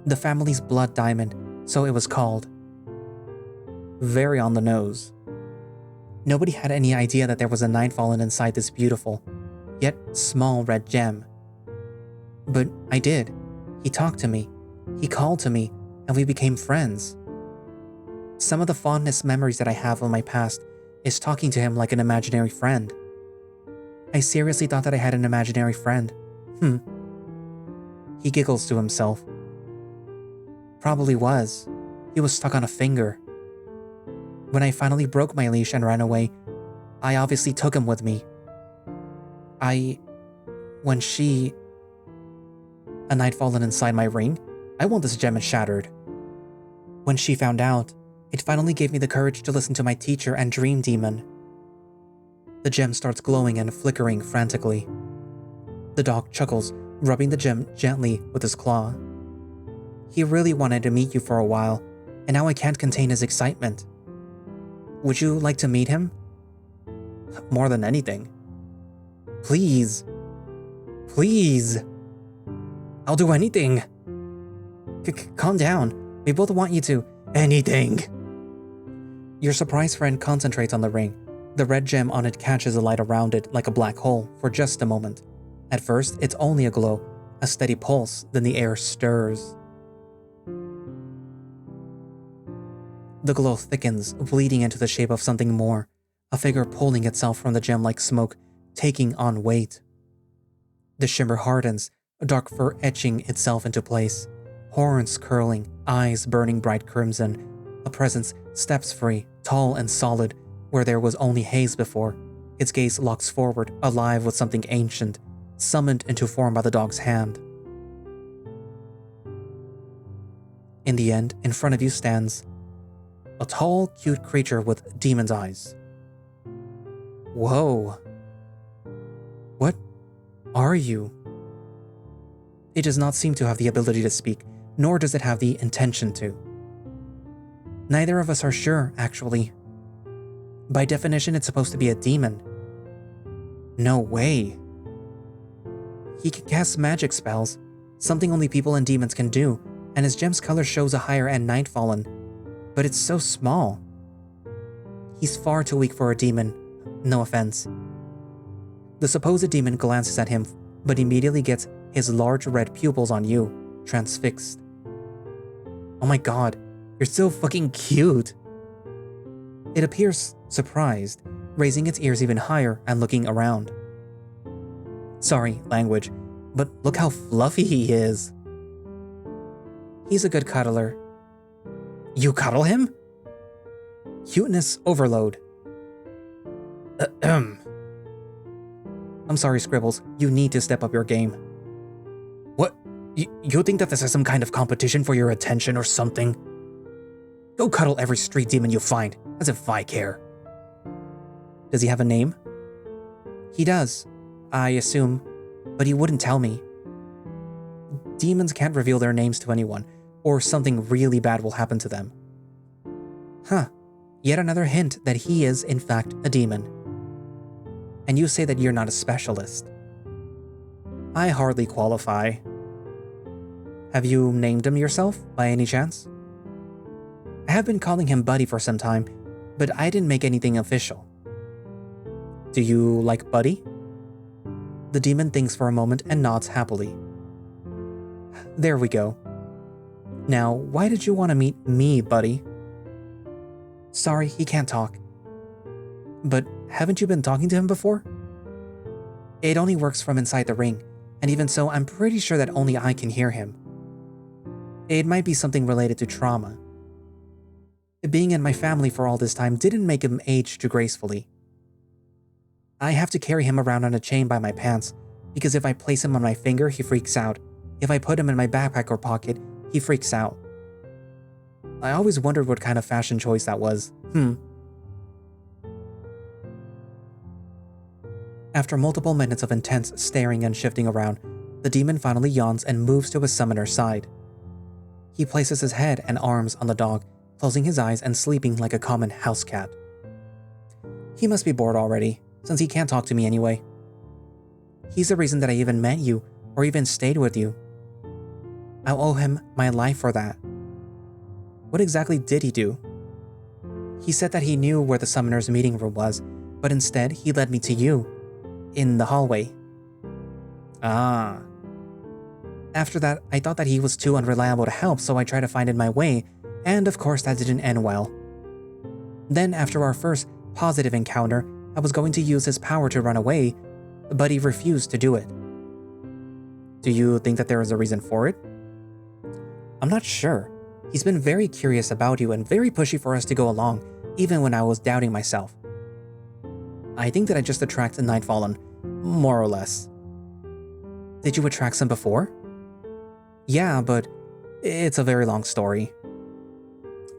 The family's blood diamond, so it was called. Very on the nose. Nobody had any idea that there was a Nightfallen inside this beautiful, yet small red gem. But I did. He talked to me, he called to me, and we became friends. Some of the fondest memories that I have of my past is talking to him like an imaginary friend. I seriously thought that I had an imaginary friend. He giggles to himself. Probably was. He was stuck on a finger. When I finally broke my leash and ran away, I obviously took him with me. When she... A Nightfallen inside my ring? I want this gem shattered. When she found out, it finally gave me the courage to listen to my teacher and dream demon. The gem starts glowing and flickering frantically. The dog chuckles, rubbing the gem gently with his claw. He really wanted to meet you for a while, and now I can't contain his excitement. Would you like to meet him? More than anything. Please. Please. I'll do anything. Calm down. We both want you to. Anything. Your surprise friend concentrates on the ring. The red gem on it catches the light around it like a black hole for just a moment. At first, it's only a glow, a steady pulse, then the air stirs. The glow thickens, bleeding into the shape of something more, a figure pulling itself from the gem like smoke, taking on weight. The shimmer hardens, dark fur etching itself into place, horns curling, eyes burning bright crimson. A presence steps free, tall and solid, where there was only haze before. Its gaze locks forward, alive with something ancient, summoned into form by the dog's hand. In the end, in front of you stands a tall, cute creature with demon's eyes. Whoa. What are you? It does not seem to have the ability to speak, nor does it have the intention to. Neither of us are sure, actually. By definition, it's supposed to be a demon. No way. He can cast magic spells, something only people and demons can do, and his gem's color shows a higher-end Nightfallen, but it's so small. He's far too weak for a demon, no offense. The supposed demon glances at him, but immediately gets his large red pupils on you, transfixed. Oh my god, you're so fucking cute. It appears surprised, raising its ears even higher and looking around. Sorry, language, but look how fluffy he is. He's a good cuddler. You cuddle him? Cuteness overload. I'm sorry, Scribbles. You need to step up your game. What? You think that this is some kind of competition for your attention or something? Go cuddle every street demon you find, as if I care. Does he have a name? He does, I assume, but he wouldn't tell me. Demons can't reveal their names to anyone, or something really bad will happen to them. Huh, yet another hint that he is, in fact, a demon. And you say that you're not a specialist. I hardly qualify. Have you named him yourself, by any chance? I have been calling him Buddy for some time, but I didn't make anything official. Do you like Buddy? The demon thinks for a moment and nods happily. There we go. Now, why did you want to meet me, Buddy? Sorry, he can't talk. But haven't you been talking to him before? It only works from inside the ring, and even so, I'm pretty sure that only I can hear him. It might be something related to trauma. Being in my family for all this time didn't make him age too gracefully. I have to carry him around on a chain by my pants, because if I place him on my finger, he freaks out. If I put him in my backpack or pocket, he freaks out. I always wondered what kind of fashion choice that was. After multiple minutes of intense staring and shifting around, the demon finally yawns and moves to his summoner's side. He places his head and arms on the dog, closing his eyes and sleeping like a common house cat. He must be bored already, since he can't talk to me anyway. He's the reason that I even met you, or even stayed with you. I'll owe him my life for that. What exactly did he do? He said that he knew where the summoner's meeting room was, but instead he led me to you, in the hallway. Ah. After that, I thought that he was too unreliable to help, so I tried to find my way, and of course that didn't end well. Then after our first positive encounter, I was going to use his power to run away, but he refused to do it. Do you think that there is a reason for it? I'm not sure. He's been very curious about you and very pushy for us to go along, even when I was doubting myself. I think that I just attract a Nightfallen, more or less. Did you attract some before? Yeah, but it's a very long story.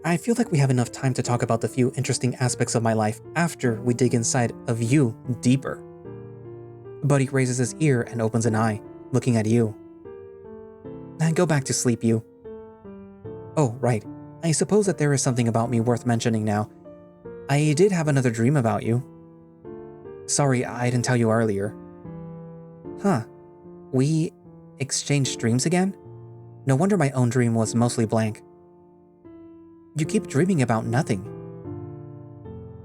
I feel like we have enough time to talk about the few interesting aspects of my life after we dig inside of you deeper. Buddy raises his ear and opens an eye, looking at you. And go back to sleep, you. Oh, right. I suppose that there is something about me worth mentioning now. I did have another dream about you. Sorry, I didn't tell you earlier. Huh. We exchanged dreams again? No wonder my own dream was mostly blank. You keep dreaming about nothing.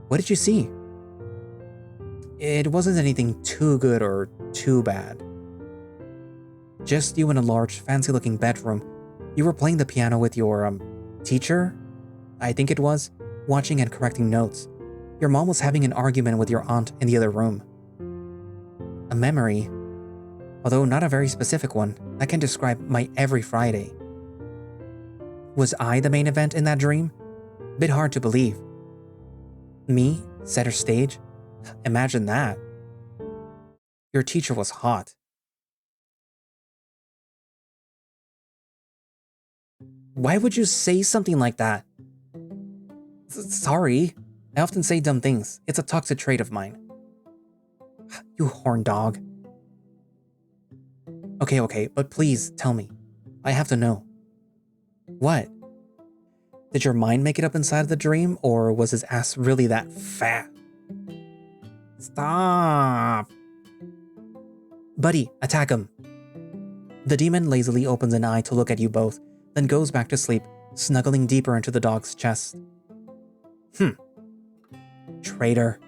What did you see? It wasn't anything too good or too bad. Just you in a large, fancy-looking bedroom. You were playing the piano with your, teacher? I think it was, watching and correcting notes. Your mom was having an argument with your aunt in the other room. A memory, although not a very specific one, that can describe my every Friday. Was I the main event in that dream? Bit hard to believe. Me? Center stage? Imagine that. Your teacher was hot. Why would you say something like that? Sorry. I often say dumb things. It's a toxic trait of mine. You horn dog. Okay, but please tell me. I have to know. What? Did your mind make it up inside of the dream, or was his ass really that fat? Stop! Buddy, attack him. The demon lazily opens an eye to look at you both, then goes back to sleep, snuggling deeper into the dog's chest. Traitor.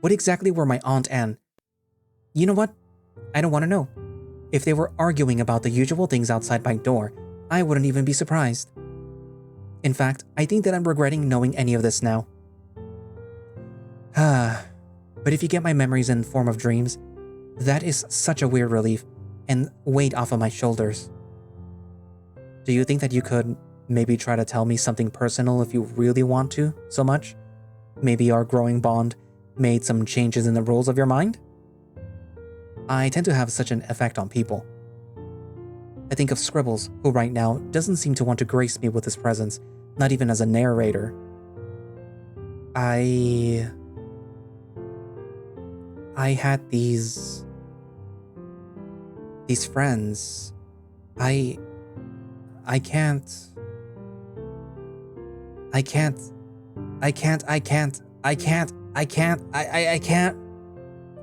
What exactly were my aunt and... You know what? I don't want to know. If they were arguing about the usual things outside my door, I wouldn't even be surprised. In fact, I think that I'm regretting knowing any of this now. But if you get my memories in form of dreams, that is such a weird relief and weight off of my shoulders. Do you think that you could maybe try to tell me something personal if you really want to so much? Maybe our growing bond made some changes in the rules of your mind? I tend to have such an effect on people. I think of Scribbles, who right now doesn't seem to want to grace me with his presence, not even as a narrator. I had these friends. I can't.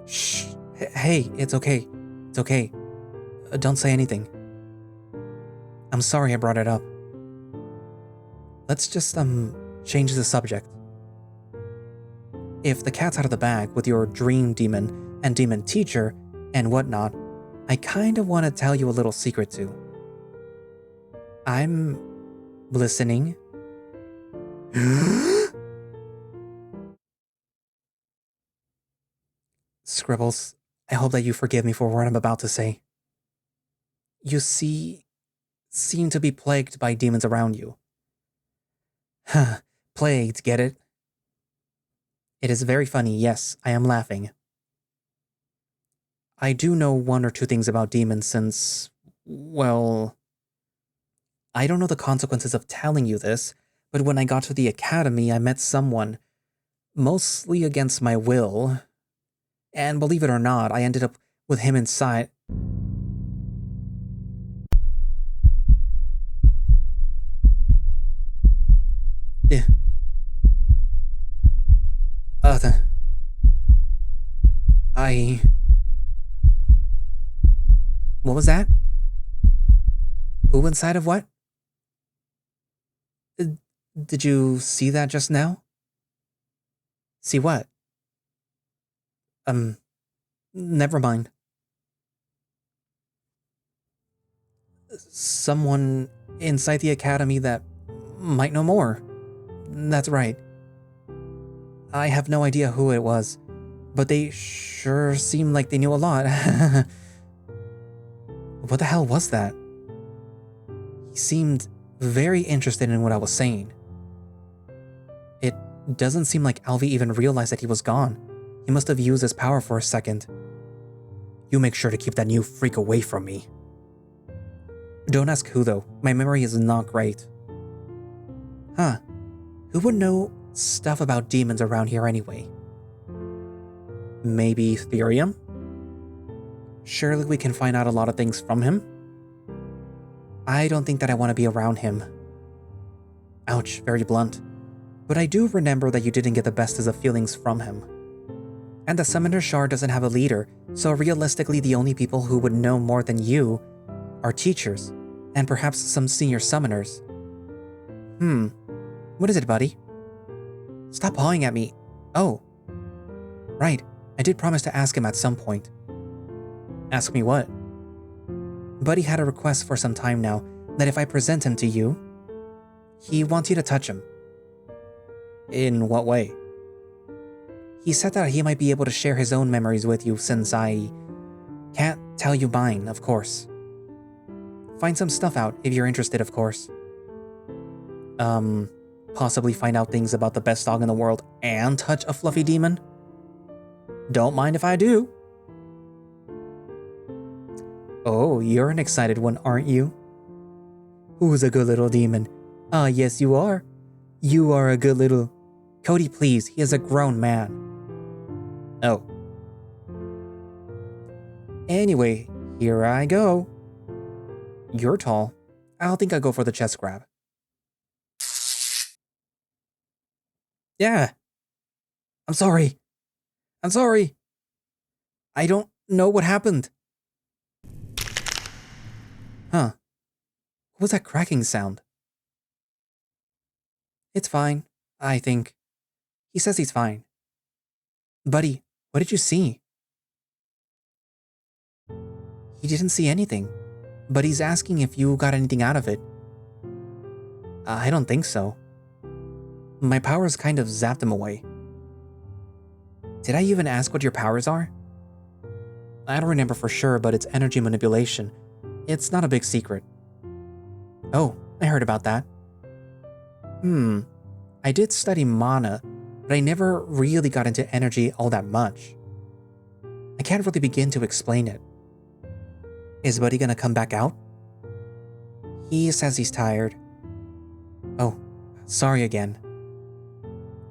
Shh. Hey, it's okay. It's okay. Don't say anything. I'm sorry I brought it up. Let's just, change the subject. If the cat's out of the bag with your dream demon and demon teacher and whatnot, I kind of want to tell you a little secret too. I'm listening. Scribbles, I hope that you forgive me for what I'm about to say. You seem to be plagued by demons around you. Huh, plagued, get it? It is very funny, yes, I am laughing. I do know one or two things about demons since, well, I don't know the consequences of telling you this, but when I got to the academy, I met someone, mostly against my will, and believe it or not, I ended up with him inside. What was that? Who inside of what? Did you see that just now? See what? Never mind. Someone inside the academy that might know more. That's right. I have no idea who it was, but they sure seemed like they knew a lot. What the hell was that? He seemed very interested in what I was saying. It doesn't seem like Alvy even realized that he was gone. He must have used his power for a second. You make sure to keep that new freak away from me. Don't ask who though, my memory is not great. Huh, who would know stuff about demons around here anyway? Maybe Therium? Surely we can find out a lot of things from him? I don't think that I want to be around him. Ouch, very blunt. But I do remember that you didn't get the bestest of feelings from him. And the Summoner Shard doesn't have a leader, so realistically the only people who would know more than you are teachers, and perhaps some senior summoners. What is it, buddy? Stop pawing at me. Oh. Right, I did promise to ask him at some point. Ask me what? Buddy had a request for some time now that if I present him to you, he wants you to touch him. In what way? He said that he might be able to share his own memories with you since I can't tell you mine, of course. Find some stuff out if you're interested, of course. Possibly find out things about the best dog in the world and touch a fluffy demon? Don't mind if I do. Oh, you're an excited one, aren't you? Who's a good little demon? Ah, yes, you are. You are a good little... Cody, please, he is a grown man. Oh. Anyway, here I go. You're tall. I'll think I'll go for the chest grab. Yeah. I'm sorry. I don't know what happened. Huh. What was that cracking sound? It's fine, I think. He says he's fine. Buddy, what did you see? He didn't see anything, but he's asking if you got anything out of it. I don't think so. My powers kind of zapped him away. Did I even ask what your powers are? I don't remember for sure, but it's energy manipulation. It's not a big secret. Oh, I heard about that. I did study mana, but I never really got into energy all that much. I can't really begin to explain it. Is Buddy gonna come back out? He says he's tired. Oh, sorry again.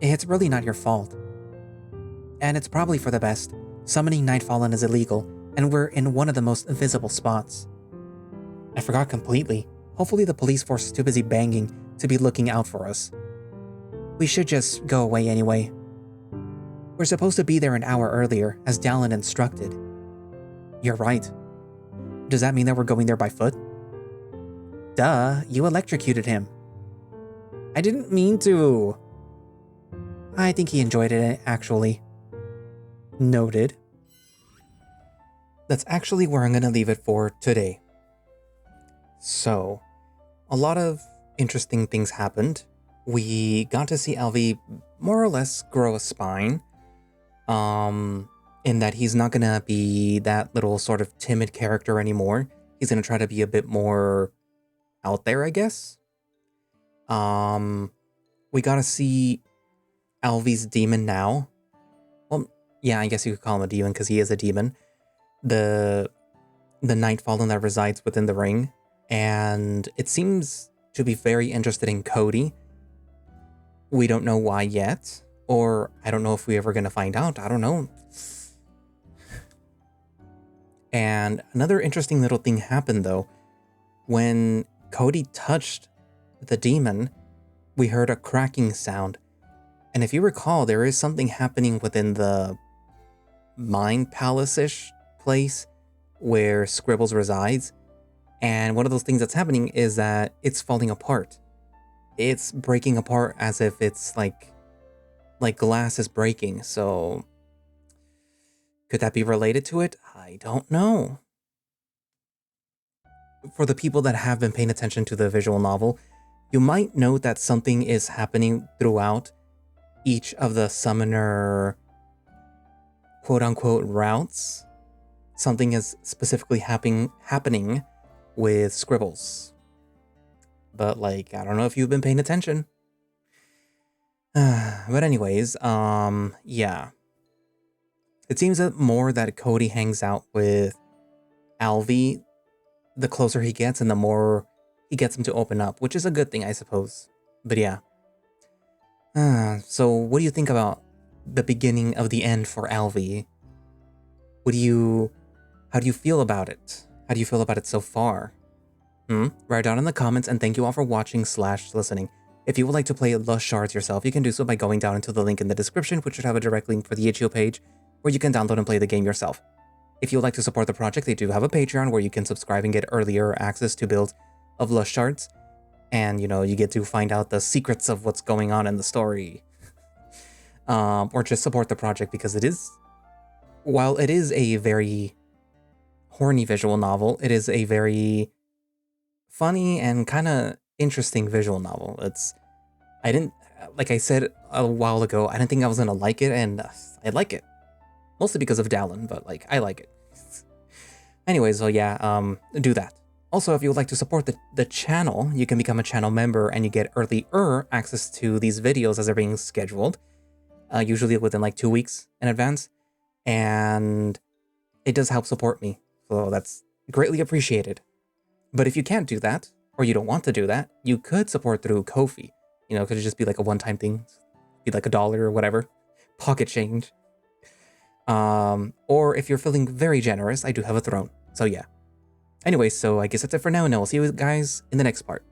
It's really not your fault. And it's probably for the best. Summoning Nightfallen is illegal, and we're in one of the most visible spots. I forgot completely. Hopefully the police force is too busy banging to be looking out for us. We should just go away anyway. We're supposed to be there an hour earlier, as Dallin instructed. You're right. Does that mean that we're going there by foot? Duh, you electrocuted him. I didn't mean to. I think he enjoyed it, actually. Noted. That's actually where I'm going to leave it for today. So, a lot of interesting things happened. We got to see Alvy more or less grow a spine. In that he's not going to be that little sort of timid character anymore. He's going to try to be a bit more out there, I guess. We got to see Alvy's demon now. Well, yeah, I guess you could call him a demon because he is a demon. The Nightfallen that resides within the ring. And it seems to be very interested in Cody. We don't know why yet. Or I don't know if we're ever going to find out. I don't know. And another interesting little thing happened though. When Cody touched the demon, we heard a cracking sound. And if you recall, there is something happening within the Mind Palace-ish place where Scribbles resides. And one of those things that's happening is that it's falling apart. It's breaking apart as if it's like glass is breaking. So could that be related to it? I don't know. For the people that have been paying attention to the visual novel, you might note that something is happening throughout each of the summoner quote-unquote routes. Something is specifically happening with Scribbles. But like, I don't know if you've been paying attention. But anyways, yeah. It seems that more that Cody hangs out with Alvy, the closer he gets and the more he gets him to open up, which is a good thing, I suppose. But yeah. So what do you think about the beginning of the end for Alvy? How do you feel about it? How do you feel about it so far? Write down in the comments, and thank you all for watching / listening. If you would like to play Shards yourself, you can do so by going down into the link in the description, which should have a direct link for the itch.io page, where you can download and play the game yourself. If you would like to support the project, they do have a Patreon where you can subscribe and get earlier access to builds of Shards. And, you know, you get to find out the secrets of what's going on in the story. Or just support the project because it is, while it is a very horny visual novel, it is a very funny and kind of interesting visual novel. Like I said a while ago, I didn't think I was going to like it, and I like it. Mostly because of Dallin, but like, I like it. Anyways, so yeah, do that. Also, if you would like to support the channel, you can become a channel member and you get earlier access to these videos as they're being scheduled, usually within like 2 weeks in advance. And it does help support me, so that's greatly appreciated. But if you can't do that, or you don't want to do that, you could support through Ko-fi. You know, could it just be like a one-time thing? Be like $1 or whatever. Pocket change. Or if you're feeling very generous, I do have a throne. So yeah. Anyway, so I guess that's it for now, and I will see you guys in the next part.